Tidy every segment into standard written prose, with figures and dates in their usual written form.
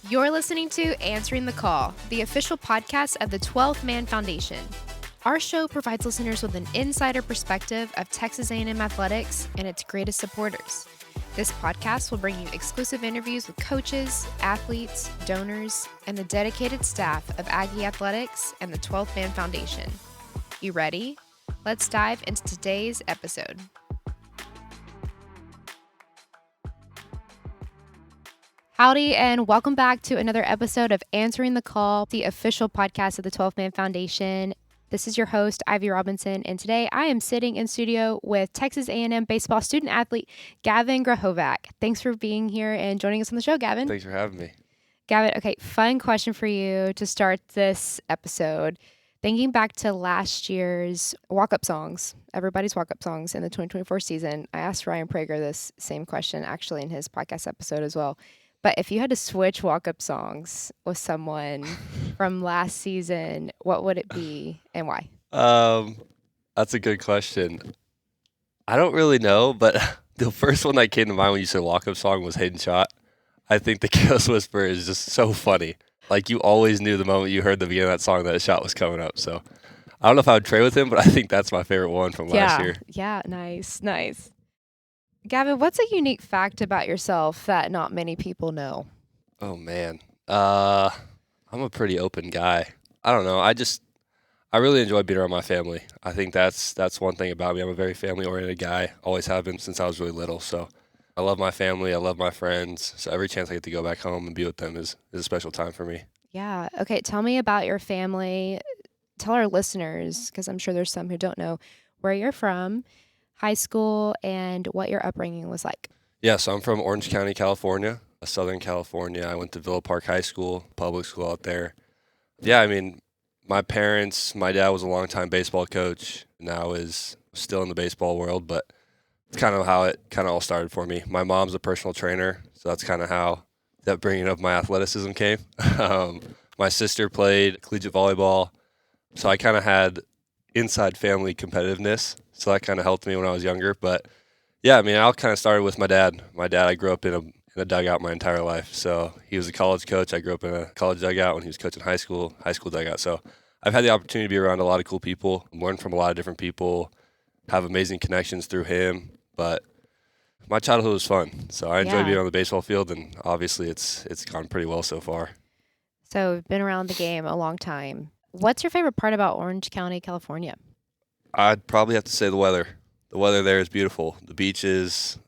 You're listening to Answering the Call, the official podcast of the 12th Man Foundation. Our show provides listeners with an insider perspective of Texas A&M athletics and its greatest supporters. This podcast will bring you exclusive interviews with coaches, athletes, donors, and the dedicated staff of Aggie Athletics and the 12th Man Foundation. You ready? Let's dive into today's episode. Howdy, and welcome back to another episode of Answering the Call, the official podcast of the 12th Man Foundation. This is your host, Ivy Robinson, and today I am sitting in studio with Texas A&M Baseball student athlete Gavin Grahovac. Thanks for being here and joining us on the show, Gavin. Thanks for having me. Gavin, okay, fun question for you to start this episode. Thinking back to last year's walk-up songs, everybody's walk-up songs in the 2024 season, I asked Ryan Prager this same question actually in his podcast episode as well. But if you had to switch walk-up songs with someone from last season, what would it be and why? That's a good question. I don't really know, but the first one that came to mind when you said walk-up song was Hidden Shot. I think the Ghost Whisperer is just so funny. Like, you always knew the moment you heard the beginning of that song that a shot was coming up. So I don't know if I would trade with him, but I think that's my favorite one from last year. Yeah, nice. Gavin, what's a unique fact about yourself that not many people know? Oh, man. I'm a pretty open guy. I don't know. I really enjoy being around my family. I think that's one thing about me. I'm a very family-oriented guy. Always have been since I was really little. So I love my family. I love my friends. So every chance I get to go back home and be with them is a special time for me. Yeah. Okay, tell me about your family. Tell our listeners, because I'm sure there's some who don't know, where you're from, high school, and what your upbringing was like. Yeah, so I'm from Orange County, California, Southern California. I went to Villa Park High School, public school out there. Yeah, I mean, my dad was a longtime baseball coach, now is still in the baseball world, but it's kind of how it kind of all started for me. My mom's a personal trainer, so that's kind of how that bringing of my athleticism came. My sister played collegiate volleyball, so I kind of had inside family competitiveness, so that kind of helped me when I was younger. But yeah, I mean, I kind of started with my dad. I grew up in a dugout my entire life. So he was a college coach. I grew up in a college dugout when he was coaching high school dugout. So I've had the opportunity to be around a lot of cool people, learn from a lot of different people, have amazing connections through him. But my childhood was fun. So I enjoyed being on the baseball field, and obviously it's gone pretty well so far. So you've been around the game a long time. What's your favorite part about Orange County, California? I'd probably have to say the weather. The weather there is beautiful. The beaches.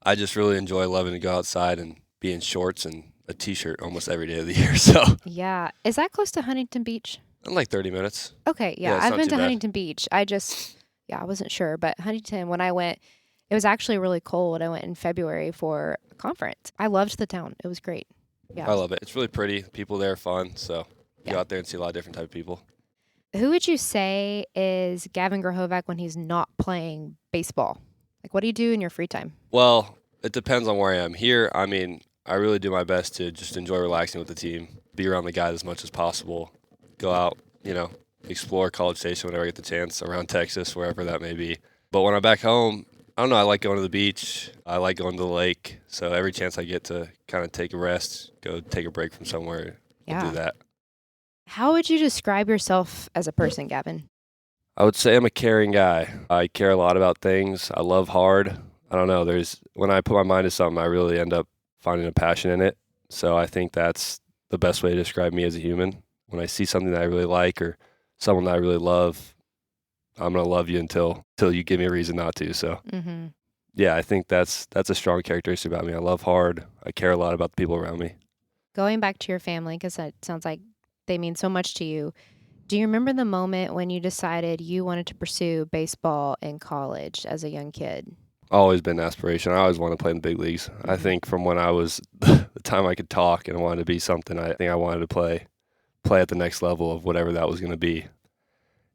I just really enjoy loving to go outside and be in shorts and a T-shirt almost every day of the year. So yeah. Is that close to Huntington Beach? In like 30 minutes. Okay, yeah. I've been to Huntington Beach. I wasn't sure. But Huntington, when I went, it was actually really cold. I went in February for a conference. I loved the town. It was great. Yeah. I love it. It's really pretty. People there are fun. So go out there and see a lot of different type of people. Who would you say is Gavin Grahovac when he's not playing baseball? Like, what do you do in your free time? Well, it depends on where I am. Here, I mean, I really do my best to just enjoy relaxing with the team, be around the guys as much as possible, go out, explore College Station whenever I get the chance, around Texas, wherever that may be. But when I'm back home, I don't know, I like going to the beach. I like going to the lake. So every chance I get to kind of take a rest, go take a break from somewhere, I'll do that. How would you describe yourself as a person, Gavin? I would say I'm a caring guy. I care a lot about things. I love hard. I don't know. When I put my mind to something, I really end up finding a passion in it. So I think that's the best way to describe me as a human. When I see something that I really like or someone that I really love, I'm going to love you until you give me a reason not to. So yeah, I think that's a strong characteristic about me. I love hard. I care a lot about the people around me. Going back to your family, because that sounds like they mean so much to you. Do you remember the moment when you decided you wanted to pursue baseball in college as a young kid? Always been an aspiration. I always wanted to play in the big leagues. I think from when I was the time I could talk and wanted to be something, I think I wanted to play at the next level of whatever that was going to be.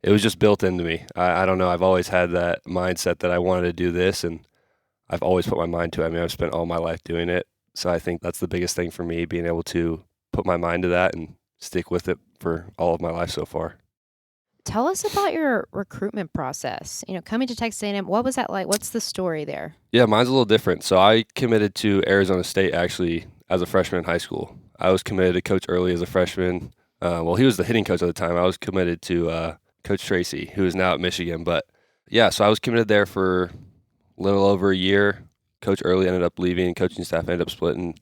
It was just built into me. I don't know. I've always had that mindset that I wanted to do this, and I've always put my mind to it. I mean, I've spent all my life doing it. So I think that's the biggest thing for me, being able to put my mind to that and stick with it for all of my life so far. Tell us about your recruitment process. Coming to Texas A&M, what was that like? What's the story there? Yeah, mine's a little different. So I committed to Arizona State actually as a freshman in high school. I was committed to Coach Early as a freshman. Well, he was the hitting coach at the time. I was committed to Coach Tracy, who is now at Michigan. But yeah, so I was committed there for a little over a year. Coach Early ended up leaving. Coaching staff ended up splitting.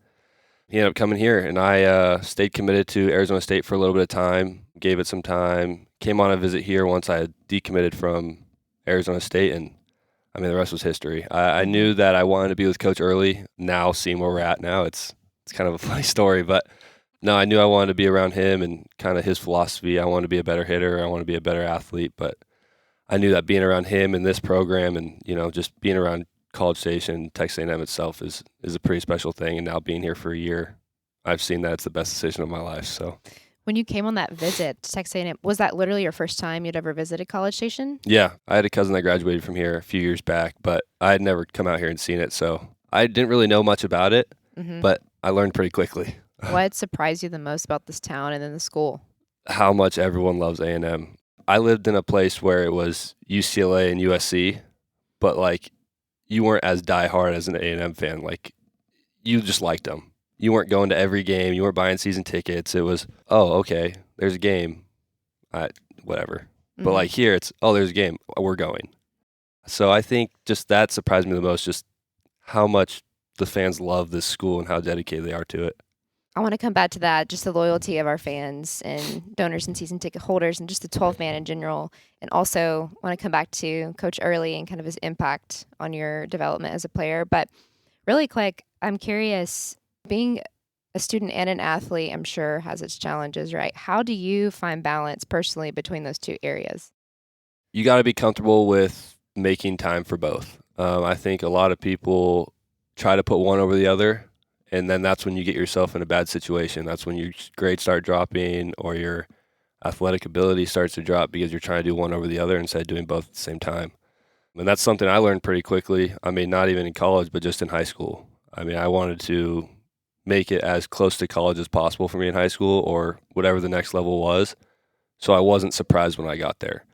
He ended up coming here, and I stayed committed to Arizona State for a little bit of time, gave it some time, came on a visit here once I had decommitted from Arizona State, and I mean, the rest was history. I knew that I wanted to be with Coach Early. Now, seeing where we're at now, it's kind of a funny story, but no, I knew I wanted to be around him and kind of his philosophy. I wanted to be a better hitter. I want to be a better athlete, but I knew that being around him and this program and, just being around College Station, Texas A&M itself is a pretty special thing. And now being here for a year, I've seen that it's the best decision of my life. So when you came on that visit to Texas A&M, was that literally your first time you'd ever visited College Station? Yeah, I had a cousin that graduated from here a few years back, but I had never come out here and seen it. So I didn't really know much about it, but I learned pretty quickly. What surprised you the most about this town and then the school? How much everyone loves A&M. I lived in a place where it was UCLA and USC, but like you weren't as diehard as an A&M fan. Like you just liked them. You weren't going to every game. You weren't buying season tickets. It was, oh, okay, there's a game. Whatever. But like here, it's, oh, there's a game. We're going. So I think just that surprised me the most, just how much the fans love this school and how dedicated they are to it. I want to come back to that, just the loyalty of our fans and donors and season ticket holders and just the 12th man in general. And also want to come back to Coach Early and kind of his impact on your development as a player. But really quick, I'm curious, being a student and an athlete, I'm sure, has its challenges, right? How do you find balance personally between those two areas? You got to be comfortable with making time for both. I think a lot of people try to put one over the other, and then that's when you get yourself in a bad situation. That's when your grades start dropping or your athletic ability starts to drop because you're trying to do one over the other instead of doing both at the same time. And that's something I learned pretty quickly. I mean, not even in college, but just in high school. I mean, I wanted to make it as close to college as possible for me in high school or whatever the next level was. So I wasn't surprised when I got there.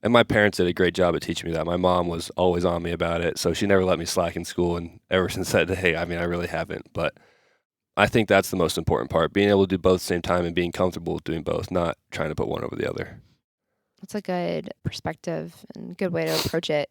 And my parents did a great job at teaching me that. My mom was always on me about it, so she never let me slack in school. And ever since that day, I mean, I really haven't. But I think that's the most important part, being able to do both at the same time and being comfortable with doing both, not trying to put one over the other. That's a good perspective and good way to approach it.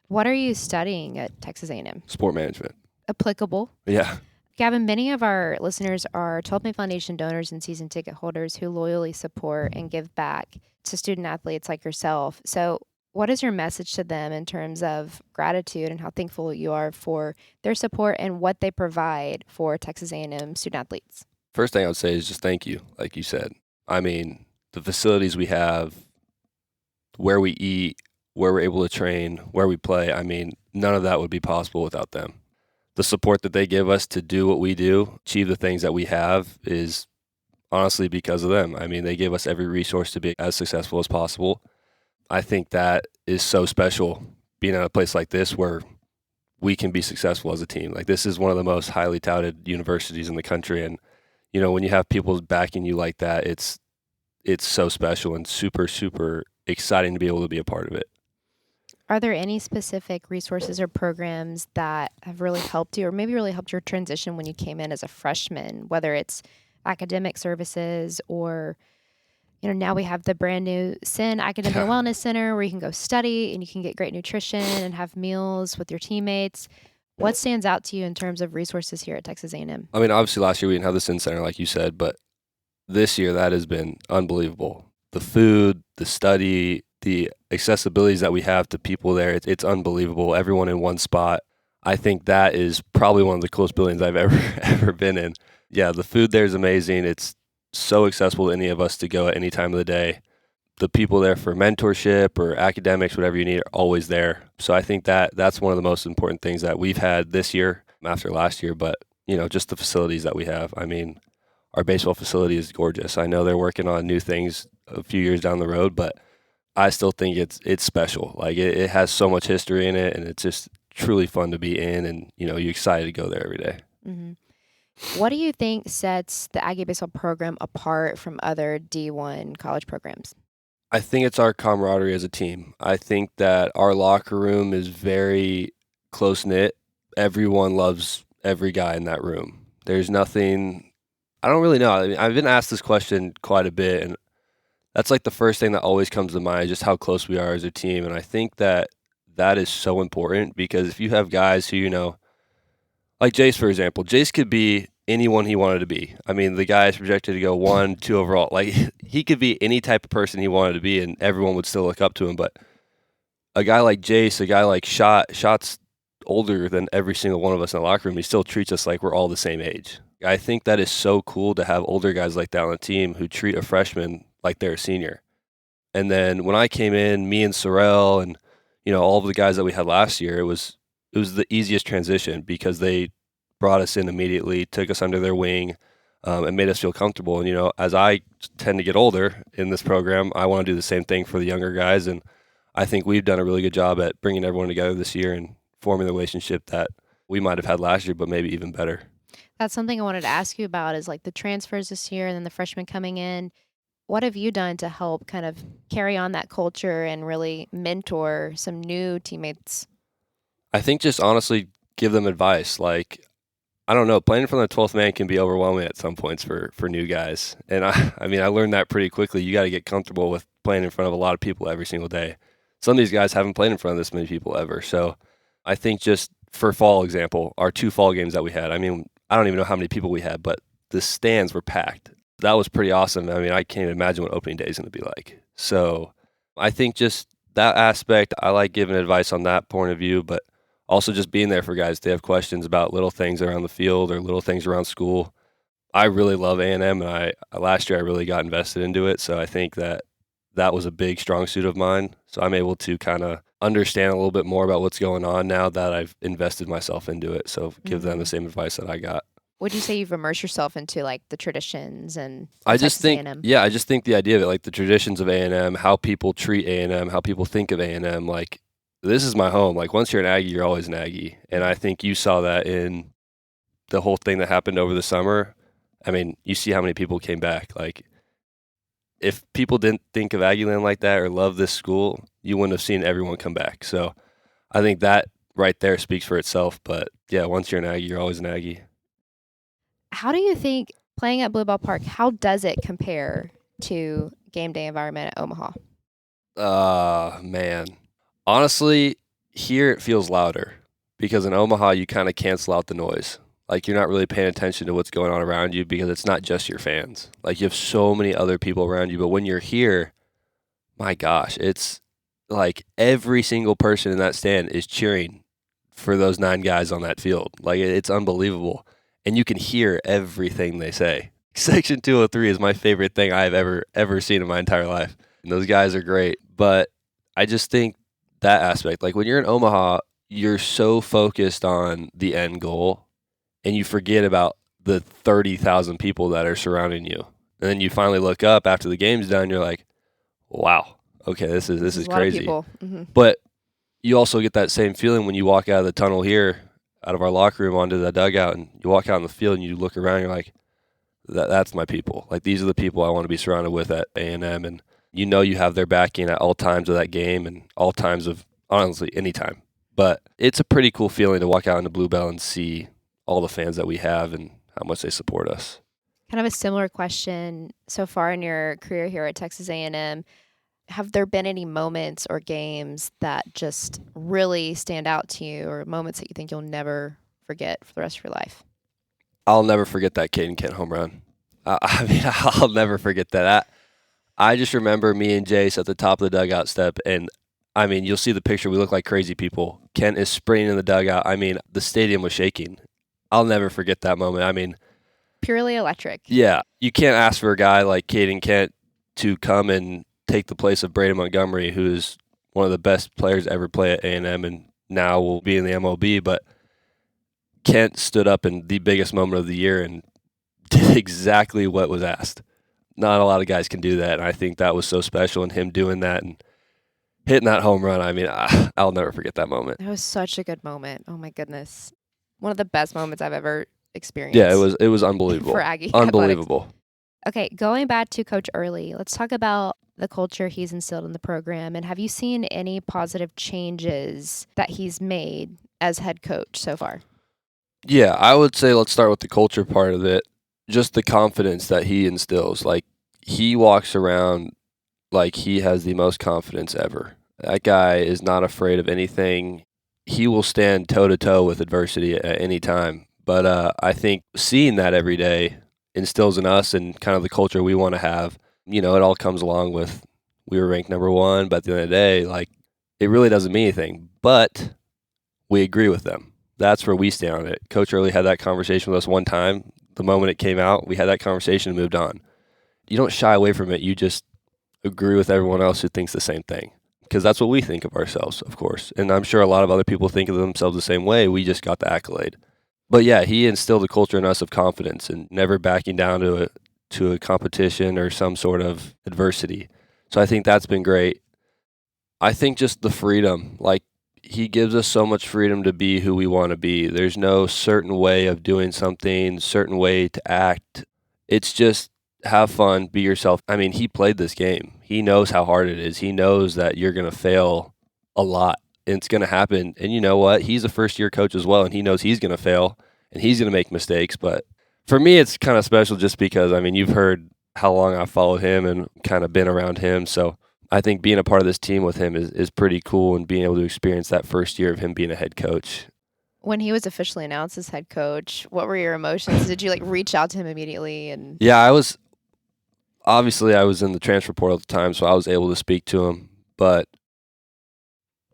What are you studying at Texas A&M? Sport management. Applicable. Yeah. Gavin, many of our listeners are 12th Man Foundation donors and season ticket holders who loyally support and give back to student athletes like yourself. So what is your message to them in terms of gratitude and how thankful you are for their support and what they provide for Texas A&M student athletes? First thing I would say is just thank you, like you said. I mean, the facilities we have, where we eat, where we're able to train, where we play, I mean, none of that would be possible without them. The support that they give us to do what we do, achieve the things that we have, is honestly because of them. I mean, they give us every resource to be as successful as possible. I think that is so special, being at a place like this where we can be successful as a team. Like, this is one of the most highly touted universities in the country. And, when you have people backing you like that, it's so special and super, super exciting to be able to be a part of it. Are there any specific resources or programs that have really helped you or maybe really helped your transition when you came in as a freshman, whether it's academic services or, now we have the brand new SIN Academic Wellness Center where you can go study and you can get great nutrition and have meals with your teammates. What stands out to you in terms of resources here at Texas A&M? I mean, obviously last year we didn't have the SIN Center like you said, but this year that has been unbelievable. The food, the study, the accessibilities that we have to people there, it's unbelievable. Everyone in one spot. I think that is probably one of the coolest buildings I've ever been in. Yeah, the food there is amazing. It's so accessible to any of us to go at any time of the day. The people there for mentorship or academics, whatever you need, are always there. So I think that's one of the most important things that we've had this year after last year. But, just the facilities that we have. I mean, our baseball facility is gorgeous. I know they're working on new things a few years down the road, but I still think it's special. Like it has so much history in it, and it's just truly fun to be in, and you're excited to go there every day. Mm-hmm. What do you think sets the Aggie Baseball program apart from other D1 college programs? I think it's our camaraderie as a team. I think that our locker room is very close knit. Everyone loves every guy in that room. There's nothing. I don't really know. I mean, I've been asked this question quite a bit, and that's like the first thing that always comes to mind, just how close we are as a team. And I think that that is so important because if you have guys who, like Jace, for example, Jace could be anyone he wanted to be. I mean, the guy is projected to go 1, 2 overall. Like, he could be any type of person he wanted to be, and everyone would still look up to him. But a guy like Jace, a guy like Shot's older than every single one of us in the locker room. He still treats us like we're all the same age. I think that is so cool to have older guys like that on the team who treat a freshman like they're a senior. And then when I came in, me and Sorrell and all of the guys that we had last year, it was the easiest transition because they brought us in immediately, took us under their wing, and made us feel comfortable. And as I tend to get older in this program, I want to do the same thing for the younger guys. And I think we've done a really good job at bringing everyone together this year and forming the relationship that we might have had last year, but maybe even better. That's something I wanted to ask you about is like the transfers this year and then the freshmen coming in. What have you done to help kind of carry on that culture and really mentor some new teammates? I think just honestly give them advice. Like, I don't know, playing in front of the 12th man can be overwhelming at some points for new guys. And I mean, I learned that pretty quickly. You got to get comfortable with playing in front of a lot of people every single day. Some of these guys haven't played in front of this many people ever. So I think just for fall example, our 2 fall games that we had, I mean, I don't even know how many people we had, but the stands were packed. That was pretty awesome. I mean, I can't imagine what opening day is going to be like. So I think just that aspect, I like giving advice on that point of view, but also just being there for guys. They have questions about little things around the field or little things around school. I really love A&M, and last year I really got invested into it. So I think that was a big strong suit of mine. So I'm able to kind of understand a little bit more about what's going on now that I've invested myself into it. So give them the same advice that I got. Would you say you've immersed yourself into like the traditions and I just think A&M? Yeah, I just think the idea of it, like the traditions of A&M, how people treat A&M, how people think of A&M, like this is my home. Like once you're an Aggie, you're always an Aggie. And I think you saw that in the whole thing that happened over the summer. I mean, you see how many people came back. Like if people didn't think of Aggieland like that or love this school, you wouldn't have seen everyone come back. So I think that right there speaks for itself. But yeah, once you're an Aggie, you're always an Aggie. How do you think playing at Blue Ball Park, how does it compare to game day environment at Omaha? Man. Honestly, here it feels louder because in Omaha you kind of cancel out the noise. Like you're not really paying attention to what's going on around you because it's not just your fans. Like you have so many other people around you, but when you're here, my gosh, it's like every single person in that stand is cheering for those 9 guys on that field. Like it's unbelievable. And you can hear everything they say. Section 203 is my favorite thing I've ever seen in my entire life. And those guys are great. But I just think that aspect, like when you're in Omaha, you're so focused on the end goal and you forget about the 30,000 people that are surrounding you. And then you finally look up after the game's done, you're like, wow, okay, this is crazy. Mm-hmm. But you also get that same feeling when you walk out of the tunnel here, out of our locker room onto the dugout, and you walk out in the field and you look around, you're like, that's my people. Like these are the people I want to be surrounded with at A&M, and you have their backing at all times of that game and all times of honestly any time. But it's a pretty cool feeling to walk out into Bluebell and see all the fans that we have and how much they support us. Kind of a similar question so far in your career here at Texas A&M. Have there been any moments or games that just really stand out to you or moments that you think you'll never forget for the rest of your life? I'll never forget that Caden Kent home run. I mean, I'll never forget that. I just remember me and Jace at the top of the dugout step, and I mean, you'll see the picture. We look like crazy people. Kent is sprinting in the dugout. I mean, the stadium was shaking. I'll never forget that moment. I mean, purely electric. Yeah, you can't ask for a guy like Caden Kent to come and take the place of Braden Montgomery, who is one of the best players to ever play at A&M and now will be in the MLB. But Kent stood up in the biggest moment of the year and did exactly what was asked. Not a lot of guys can do that, and I think that was so special, and him doing that and hitting that home run, I mean, I'll never forget that moment. That was such a good moment. Oh, my goodness. One of the best moments I've ever experienced. Yeah, it was unbelievable. For Aggie Unbelievable. Athletics. Okay, going back to Coach Early, let's talk about the culture he's instilled in the program. And have you seen any positive changes that he's made as head coach so far? Yeah, I would say let's start with the culture part of it. just the confidence that he instills. Like, he walks around like he has the most confidence ever. That guy is not afraid of anything. He will stand toe to toe with adversity at any time. But I think seeing that every day instills in us and kind of the culture we want to have. It all comes along with we were ranked number one, but at the end of the day, like, it really doesn't mean anything. But we agree with them. That's where we stand on it. Coach Early had that conversation with us one time. The moment it came out, we had that conversation and moved on. You don't shy away from it. You just agree with everyone else who thinks the same thing. Because that's what we think of ourselves, of course. And I'm sure a lot of other people think of themselves the same way. We just got the accolade. But yeah, he instilled a culture in us of confidence and never backing down to a competition or some sort of adversity. So I think that's been great. I think just the freedom, like, he gives us so much freedom to be who we want to be. There's no certain way of doing something, certain way to act. It's just have fun, be yourself. I mean, he played this game. He knows how hard it is. He knows that you're going to fail a lot, and it's going to happen. And you know what? He's a first-year coach as well, and he knows he's going to fail, and he's going to make mistakes. But for me, it's kind of special just because, I mean, you've heard how long I've followed him and kind of been around him. So I think being a part of this team with him is pretty cool, and being able to experience that first year of him being a head coach. When he was officially announced as head coach, what were your emotions? Did you reach out to him immediately? And Yeah, I was in the transfer portal at the time, so I was able to speak to him. But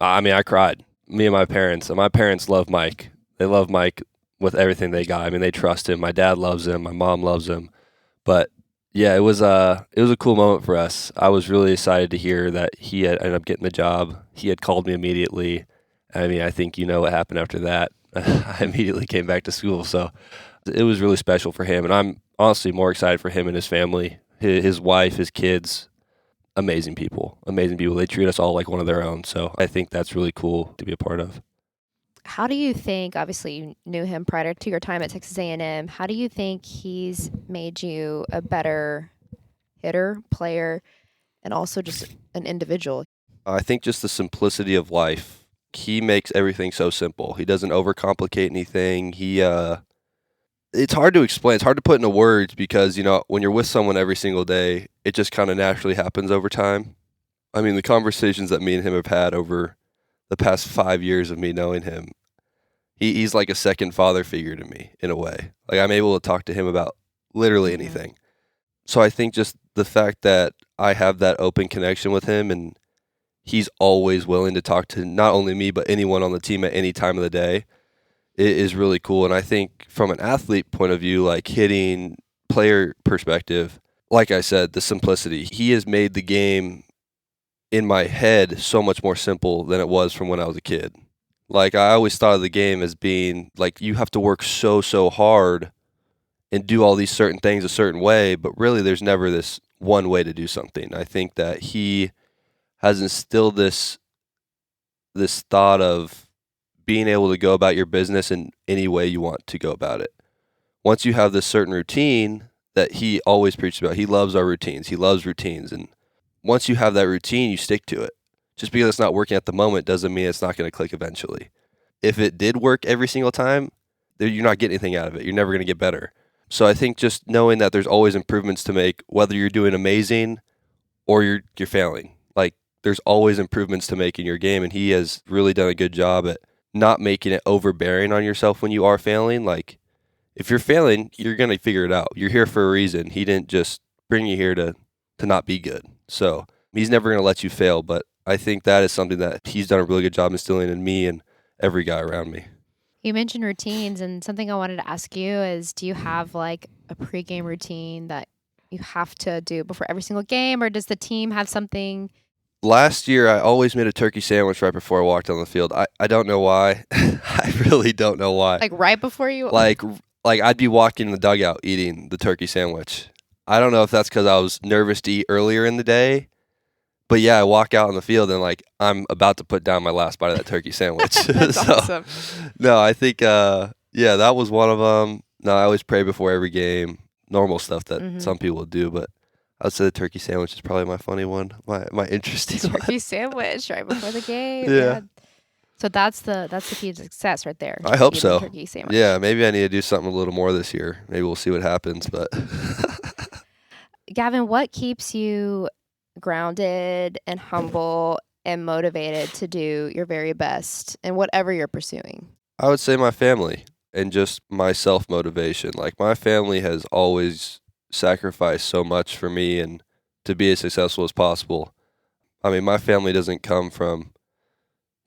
I mean, I cried. Me and my parents. And my parents love Mike. They love Mike with everything they got. I mean, they trust him. My dad loves him. My mom loves him. But yeah, it was a cool moment for us. I was really excited to hear that he had ended up getting the job. He had called me immediately. I mean, I think you know what happened after that. I immediately came back to school, so it was really special for him. And I'm honestly more excited for him and his family, his wife, his kids. Amazing people. They treat us all like one of their own. So I think that's really cool to be a part of. how do you think, obviously you knew him prior to your time at Texas A&M, how do you think he's made you a better hitter, player, and also just an individual? I think just the simplicity of life. He makes everything so simple. He doesn't overcomplicate anything. It's hard to explain. It's hard to put into words because, when you're with someone every single day, it just kind of naturally happens over time. I mean, the conversations that me and him have had over the past 5 years of me knowing him, he's like a second father figure to me in a way. Like, I'm able to talk to him about literally anything. So I think just the fact that I have that open connection with him, and he's always willing to talk to not only me, but anyone on the team at any time of the day, it is really cool. And I think from an athlete point of view, like hitting player perspective, like I said, the simplicity. He has made the game in my head so much more simple than it was from when I was a kid. Like, I always thought of the game as being like you have to work so hard and do all these certain things a certain way, but really there's never this one way to do something. I think that he has instilled this thought of being able to go about your business in any way you want to go about it. Once you have this certain routine that he always preaches about, he loves our routines. He loves routines. And once you have that routine, you stick to it. Just because it's not working at the moment doesn't mean it's not going to click eventually. If it did work every single time, you're not getting anything out of it. You're never going to get better. So I think just knowing that there's always improvements to make, whether you're doing amazing or you're failing. Like, there's always improvements to make in your game, and he has really done a good job at not making it overbearing on yourself when you are failing. Like, if you're failing, you're going to figure it out. You're here for a reason. He didn't just bring you here to not be good. So he's never going to let you fail, but I think that is something that he's done a really good job instilling in me and every guy around me. You mentioned routines, and something I wanted to ask you is, do you have like a pregame routine that you have to do before every single game, or does the team have something? Last year, I always made a turkey sandwich right before I walked on the field. I don't know why. I really don't know why. Like right before you? Like I'd be walking in the dugout eating the turkey sandwich. I don't know if that's because I was nervous to eat earlier in the day. But yeah, I walk out on the field and I'm about to put down my last bite of that turkey sandwich. That's awesome. No, I think that was one of them. No, I always pray before every game. Normal stuff that some people do, but I'd say the turkey sandwich is probably my funny one, my interesting one. Turkey sandwich right before the game. Yeah. So that's the key to success right there. I hope Eating so. turkey sandwich. Yeah, maybe I need to do something a little more this year. Maybe we'll see what happens. But Gavin, what keeps you grounded and humble and motivated to do your very best in whatever you're pursuing? I would say my family and just my self-motivation. Like, my family has always sacrificed so much for me and to be as successful as possible. I mean, my family doesn't come from,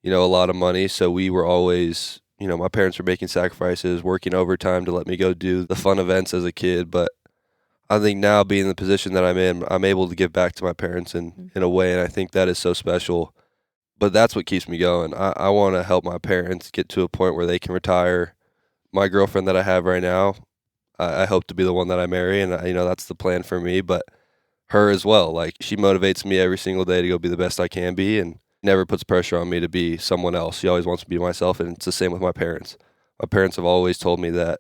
a lot of money, so we were always, my parents were making sacrifices, working overtime to let me go do the fun events as a kid. But I think now, being in the position that I'm in, I'm able to give back to my parents in a way, and I think that is so special. But that's what keeps me going. I want to help my parents get to a point where they can retire. My girlfriend that I have right now, I hope to be the one that I marry, and that's the plan for me. But her as well. Like, she motivates me every single day to go be the best I can be, and never puts pressure on me to be someone else. She always wants to be myself, and it's the same with my parents. My parents have always told me that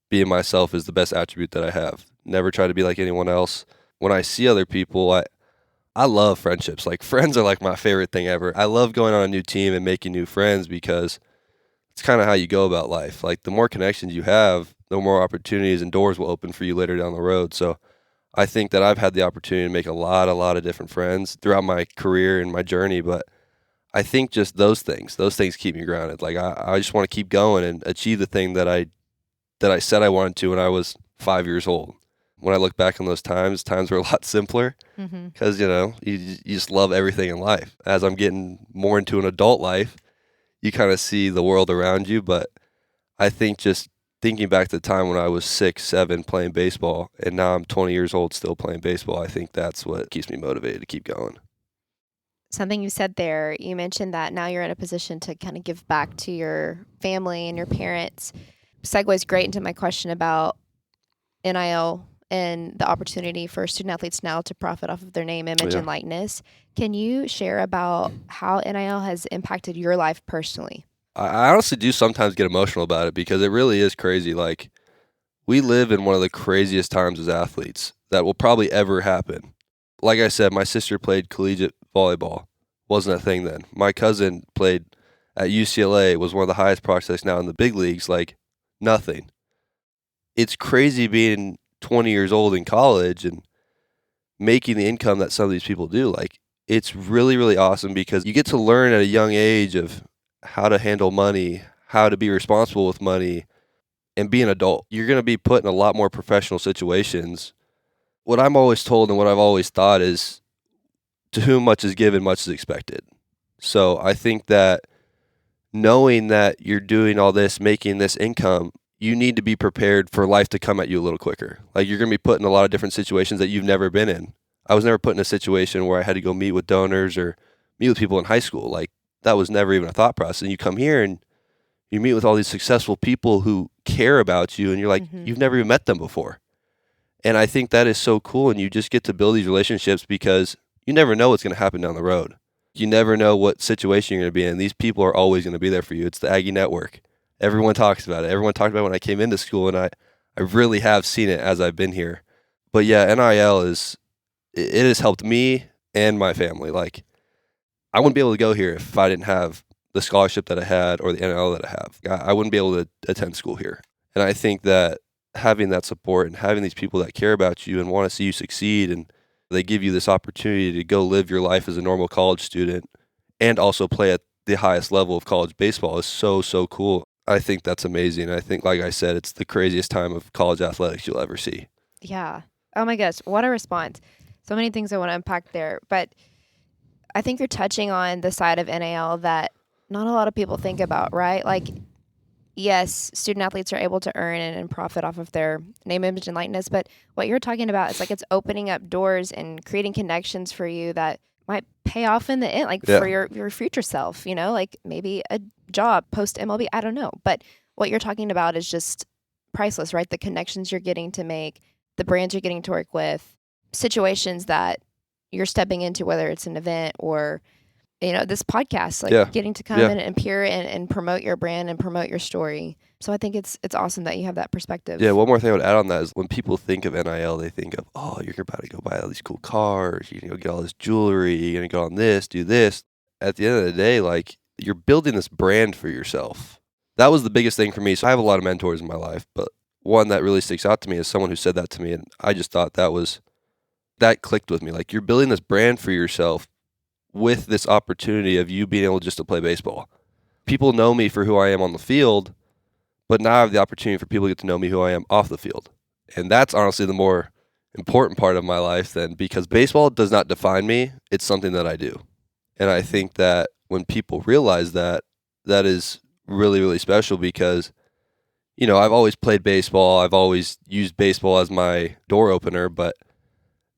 being myself is the best attribute that I have. Never try to be like anyone else. When I see other people, I love friendships. Like, friends are like my favorite thing ever. I love going on a new team and making new friends because it's kind of how you go about life. Like, the more connections you have, the more opportunities and doors will open for you later down the road. So I think that I've had the opportunity to make a lot of different friends throughout my career and my journey. But I think just those things keep me grounded. Like, I just want to keep going and achieve the thing that I said I wanted to when I was 5 years old. When I look back on those times were a lot simpler because, you just love everything in life. As I'm getting more into an adult life, you kind of see the world around you. But I think just thinking back to the time when I was 6, 7 playing baseball, and now I'm 20 years old still playing baseball, I think that's what keeps me motivated to keep going. Something you said there, you mentioned that now you're in a position to kind of give back to your family and your parents. Segues great into my question about NIL and the opportunity for student athletes now to profit off of their name, image, and likeness. Can you share about how NIL has impacted your life personally? I honestly do sometimes get emotional about it because it really is crazy. Like, we live in one of the craziest times as athletes that will probably ever happen. Like I said, my sister played collegiate volleyball. Wasn't a thing then. My cousin played at UCLA, was one of the highest prospects now in the big leagues. Like, nothing. It's crazy being 20 years old in college and making the income that some of these people do. Like, it's really, really awesome because you get to learn at a young age of how to handle money, how to be responsible with money, and be an adult. You're going to be put in a lot more professional situations. What I'm always told and what I've always thought is, to whom much is given, much is expected. So I think that knowing that you're doing all this, making this income, you need to be prepared for life to come at you a little quicker. Like, you're going to be put in a lot of different situations that you've never been in. I was never put in a situation where I had to go meet with donors or meet with people in high school. Like, that was never even a thought process. And you come here and you meet with all these successful people who care about you, and you're like, you've never even met them before. And I think that is so cool, and you just get to build these relationships because you never know what's going to happen down the road. You never know what situation you're going to be in. These people are always going to be there for you. It's the Aggie network. Everyone talks about it. Everyone talked about it when I came into school, and I really have seen it as I've been here. But yeah, NIL it has helped me and my family. Like, I wouldn't be able to go here if I didn't have the scholarship that I had or the NIL that I have. I wouldn't be able to attend school here. And I think that having that support and having these people that care about you and want to see you succeed, and they give you this opportunity to go live your life as a normal college student and also play at the highest level of college baseball is so, so cool. I think that's amazing. I think, like I said, it's the craziest time of college athletics you'll ever see. Yeah. Oh my gosh, what a response. So many things I want to unpack there. But I think you're touching on the side of NIL that not a lot of people think about, right? Like, yes, student athletes are able to earn and profit off of their name, image, and likeness. But what you're talking about is like it's opening up doors and creating connections for you that might pay off in the end, like for your future self, like maybe a job post MLB. I don't know. But what you're talking about is just priceless, right? The connections you're getting to make, the brands you're getting to work with, situations that you're stepping into, whether it's an event or this podcast, like getting to come in and appear and promote your brand and promote your story. So I think it's awesome that you have that perspective. Yeah, one more thing I would add on that is when people think of NIL, they think of, oh, you're about to go buy all these cool cars, you're going to go get all this jewelry, you're going to go on this, do this. At the end of the day, like, you're building this brand for yourself. That was the biggest thing for me. So I have a lot of mentors in my life, but one that really sticks out to me is someone who said that to me, and I just thought that clicked with me. Like, you're building this brand for yourself with this opportunity of you being able just to play baseball. People know me for who I am on the field, but now I have the opportunity for people to get to know me who I am off the field. And that's honestly the more important part of my life then, because baseball does not define me. It's something that I do. And I think that when people realize that, that is really, really special because, I've always played baseball. I've always used baseball as my door opener, but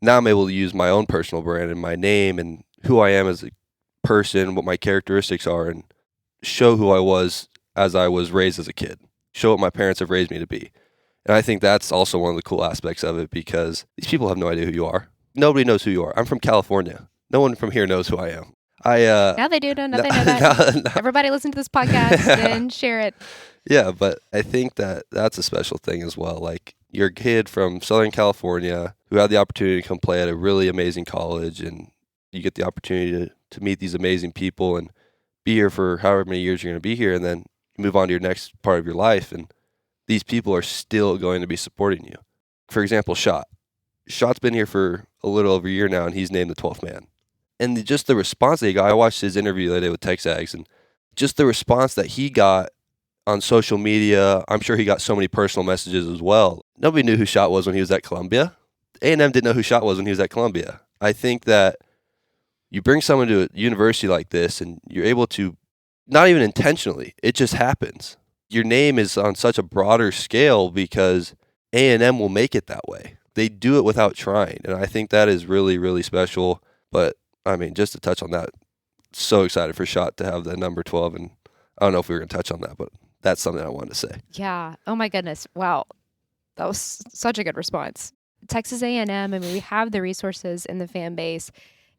now I'm able to use my own personal brand and my name and who I am as a person, what my characteristics are, and show who I was as I was raised as a kid, show what my parents have raised me to be. And I think that's also one of the cool aspects of it because these people have no idea who you are. Nobody knows who you are. I'm from California. No one from here knows who I am. Now they do. Now they know that. Everybody listen to this podcast and share it. Yeah, but I think that that's a special thing as well. Like, you're a kid from Southern California who had the opportunity to come play at a really amazing college, and you get the opportunity to meet these amazing people and be here for however many years you're going to be here, and then move on to your next part of your life, and these people are still going to be supporting you. For example, Shot's been here for a little over a year now, and he's named the 12th man. And just the response that he got, I watched his interview the other day with Texags, and just the response that he got on social media, I'm sure he got so many personal messages as well. Nobody knew who Shot was when he was at Columbia. A&M didn't know who Shot was when he was at Columbia. I think that you bring someone to a university like this, and you're able to, not even intentionally, it just happens. Your name is on such a broader scale because A&M will make it that way. They do it without trying, and I think that is really, really special. But, I mean, just to touch on that, so excited for Shot to have the number 12, and I don't know if we were going to touch on that, but that's something I wanted to say. Yeah. Oh, my goodness. Wow. That was such a good response. Texas A&M, I mean, we have the resources in the fan base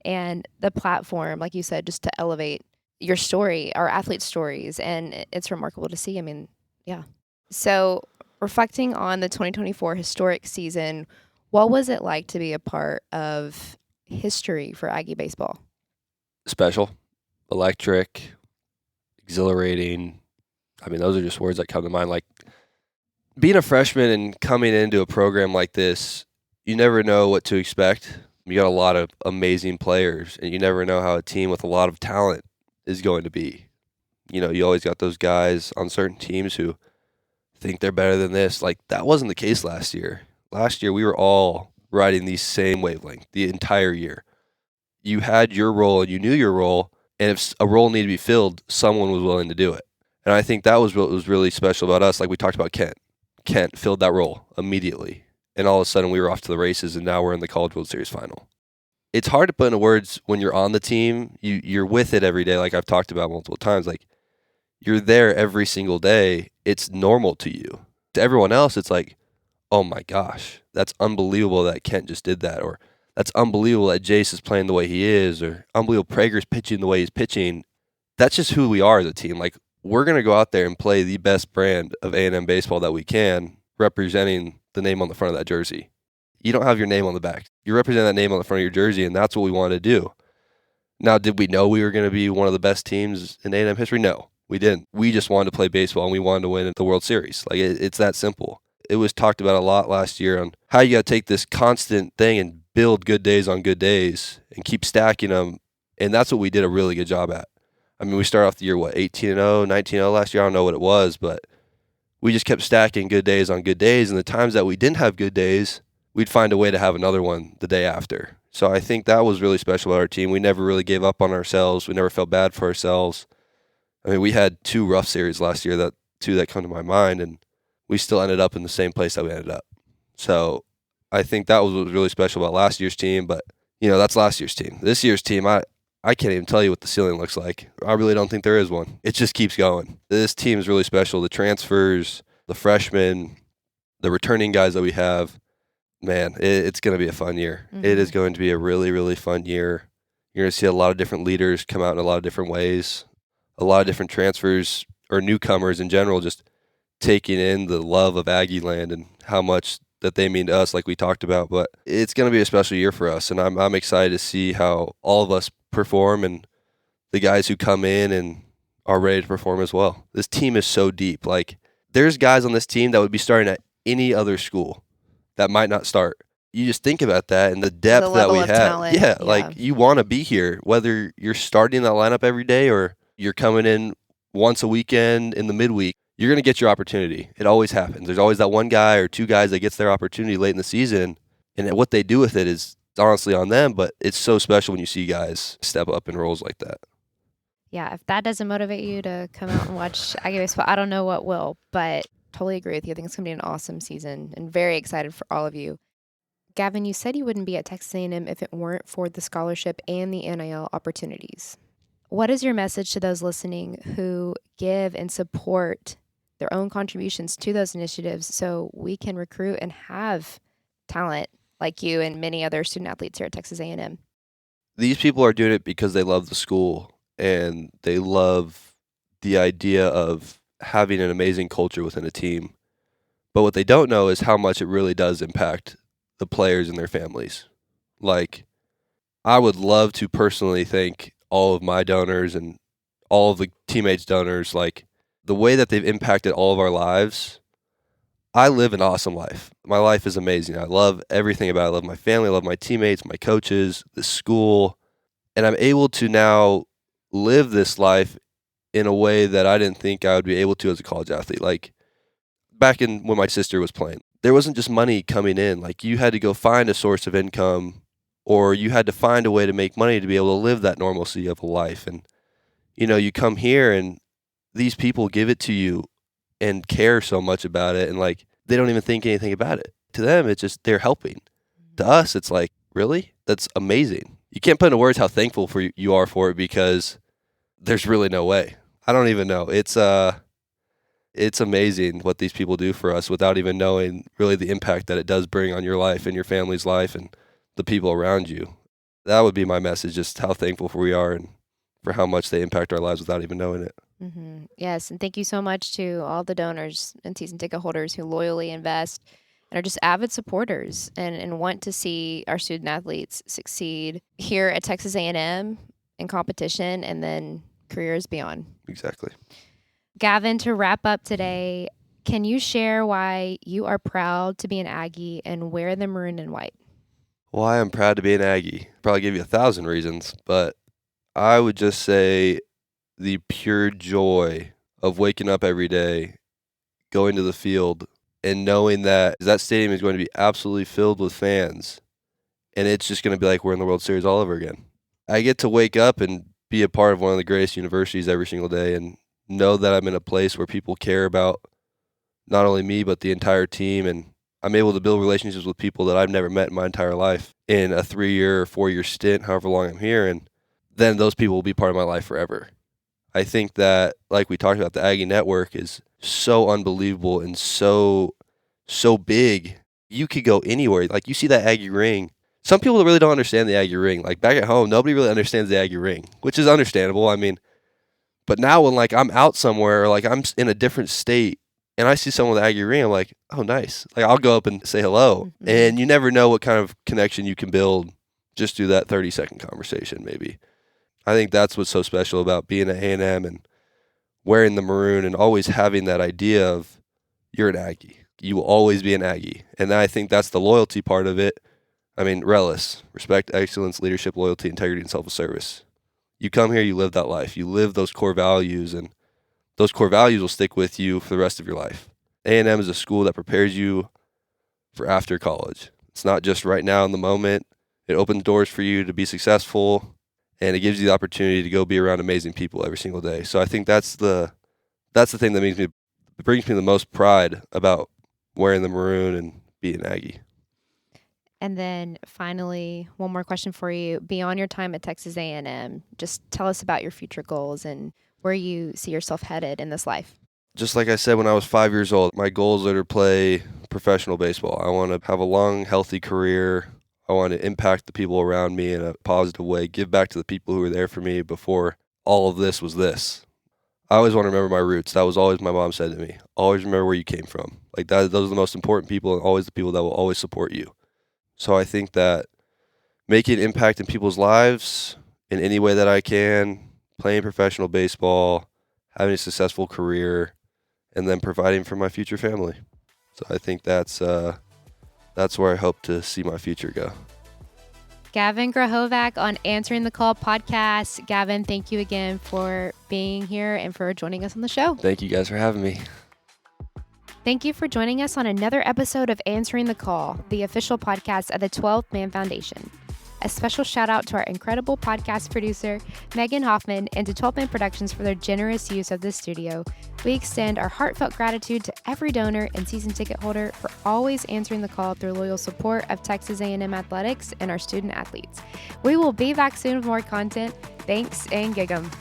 and the platform, like you said, just to elevate your story, our athletes' stories, and it's remarkable to see. I mean, yeah. So, reflecting on the 2024 historic season, what was it like to be a part of history for Aggie Baseball? Special, electric, exhilarating. I mean, those are just words that come to mind. Like, being a freshman and coming into a program like this, you never know what to expect. You got a lot of amazing players, and you never know how a team with a lot of talent is going to be. You always got those guys on certain teams who think they're better than this. Like, that wasn't the case last year. Last year, we were all riding the same wavelength the entire year. You had your role, and you knew your role, and if a role needed to be filled, someone was willing to do it. And I think that was what was really special about us. Like we talked about Kent. Kent filled that role immediately. And all of a sudden, we were off to the races, and now we're in the College World Series final. It's hard to put into words when you're on the team. You're with it every day, like I've talked about multiple times. Like, you're there every single day. It's normal to you. To everyone else, it's like, oh my gosh, that's unbelievable that Kent just did that, or that's unbelievable that Jace is playing the way he is, or unbelievable Prager's pitching the way he's pitching. That's just who we are as a team. Like, we're going to go out there and play the best brand of A&M baseball that we can, representing the name on the front of that jersey. You don't have your name on the back. You represent that name on the front of your jersey, and that's what we want to do. Now, did we know we were going to be one of the best teams in A&M history? No, we didn't. We just wanted to play baseball, and we wanted to win the World Series. Like, it's that simple. It was talked about a lot last year on how you got to take this constant thing and build good days on good days and keep stacking them, and that's what we did a really good job at. I mean, we started off the year, 18-0, 19-0 last year? I don't know what it was, but we just kept stacking good days on good days, and the times that we didn't have good days, we'd find a way to have another one the day after. So I think that was really special about our team. We never really gave up on ourselves. We never felt bad for ourselves. I mean, we had 2 rough series last year, two that come to my mind, and we still ended up in the same place that we ended up. So I think that was what was really special about last year's team, but, that's last year's team. This year's team, I can't even tell you what the ceiling looks like. I really don't think there is one. It just keeps going. This team is really special. The transfers, the freshmen, the returning guys that we have, man, it's going to be a fun year. Mm-hmm. It is going to be a really, really fun year. You're going to see a lot of different leaders come out in a lot of different ways. A lot of different transfers or newcomers in general just taking in the love of Aggieland and how much that they mean to us, like we talked about. But it's going to be a special year for us, and I'm excited to see how all of us perform and the guys who come in and are ready to perform as well. This team is so deep. Like, there's guys on this team that would be starting at any other school that might not start. You just think about that and the depth that level we of have. talent, Yeah, yeah. like you want to be here, whether you're starting that lineup every day or you're coming in once a weekend in the midweek. You're going to get your opportunity. It always happens. There's always that one guy or two guys that gets their opportunity late in the season, and what they do with it is honestly on them, but it's so special when you see guys step up in roles like that. Yeah, if that doesn't motivate you to come out and watch Aggie Baseball, I don't know what will, but totally agree with you. I think it's going to be an awesome season and very excited for all of you. Gavin, you said you wouldn't be at Texas A&M if it weren't for the scholarship and the NIL opportunities. What is your message to those listening who give and support their own contributions to those initiatives so we can recruit and have talent like you and many other student athletes here at Texas A&M? These people are doing it because they love the school and they love the idea of having an amazing culture within a team. But what they don't know is how much it really does impact the players and their families. Like, I would love to personally thank all of my donors and all of the teammates' donors. Like, the way that they've impacted all of our lives. I live an awesome life. My life is amazing. I love everything about it. I love my family, I love my teammates, my coaches, the school. And I'm able to now live this life in a way that I didn't think I would be able to as a college athlete. Like, back in when my sister was playing, there wasn't just money coming in. Like, you had to go find a source of income, or you had to find a way to make money to be able to live that normalcy of a life. And, you come here and these people give it to you and care so much about it. And like, they don't even think anything about it. To them, it's just, they're helping. To us, it's like, really? That's amazing. You can't put into words how thankful you are for it, because there's really no way. I don't even know. It's amazing what these people do for us without even knowing really the impact that it does bring on your life and your family's life and the people around you. That would be my message, just how thankful we are and for how much they impact our lives without even knowing it. Mm-hmm. Yes, and thank you so much to all the donors and season ticket holders who loyally invest and are just avid supporters and want to see our student athletes succeed here at Texas A&M in competition and then careers beyond. Exactly. Gavin, to wrap up today, can you share why you are proud to be an Aggie and wear the maroon and white? Why I'm proud to be an Aggie? Probably give you 1,000 reasons, but I would just say the pure joy of waking up every day, going to the field, and knowing that stadium is going to be absolutely filled with fans, and it's just going to be like we're in the World Series all over again. I get to wake up and be a part of one of the greatest universities every single day and know that I'm in a place where people care about not only me but the entire team, and I'm able to build relationships with people that I've never met in my entire life in a 3-year or 4-year stint, however long I'm here, and then those people will be part of my life forever. I think that, like we talked about, the Aggie network is so unbelievable and so big. You could go anywhere. Like, you see that Aggie ring. Some people really don't understand the Aggie ring. Like, back at home, nobody really understands the Aggie ring, which is understandable. I mean, but now when, like, I'm out somewhere or, like, I'm in a different state and I see someone with the Aggie ring, I'm like, oh, nice. Like, I'll go up and say hello. Mm-hmm. And you never know what kind of connection you can build just through that 30-second conversation maybe. I think that's what's so special about being at A&M and wearing the maroon and always having that idea of you're an Aggie. You will always be an Aggie. And I think that's the loyalty part of it. I mean, RELIS, respect, excellence, leadership, loyalty, integrity, and self-service. You come here, you live that life. You live those core values, and those core values will stick with you for the rest of your life. A&M is a school that prepares you for after college. It's not just right now in the moment. It opens doors for you to be successful, and it gives you the opportunity to go be around amazing people every single day. So I think that's the thing that brings me the most pride about wearing the maroon and being Aggie. And then finally, one more question for you. Beyond your time at Texas A&M, just tell us about your future goals and where you see yourself headed in this life. Just like I said when I was 5 years old, my goals are to play professional baseball. I want to have a long, healthy career. I want to impact the people around me in a positive way, give back to the people who were there for me before all of this was this. I always want to remember my roots. That was always my mom said to me. Always remember where you came from. Like, those are the most important people and always the people that will always support you. So I think that making an impact in people's lives in any way that I can, playing professional baseball, having a successful career, and then providing for my future family. So I think that's where I hope to see my future go. Gavin Grahovac on Answering the Call podcast. Gavin, thank you again for being here and for joining us on the show. Thank you guys for having me. Thank you for joining us on another episode of Answering the Call, the official podcast of the 12th Man Foundation. A special shout out to our incredible podcast producer, Megan Hoffman, and to 12th Man Productions for their generous use of this studio. We extend our heartfelt gratitude to every donor and season ticket holder for always answering the call through loyal support of Texas A&M athletics and our student athletes. We will be back soon with more content. Thanks and gig 'em.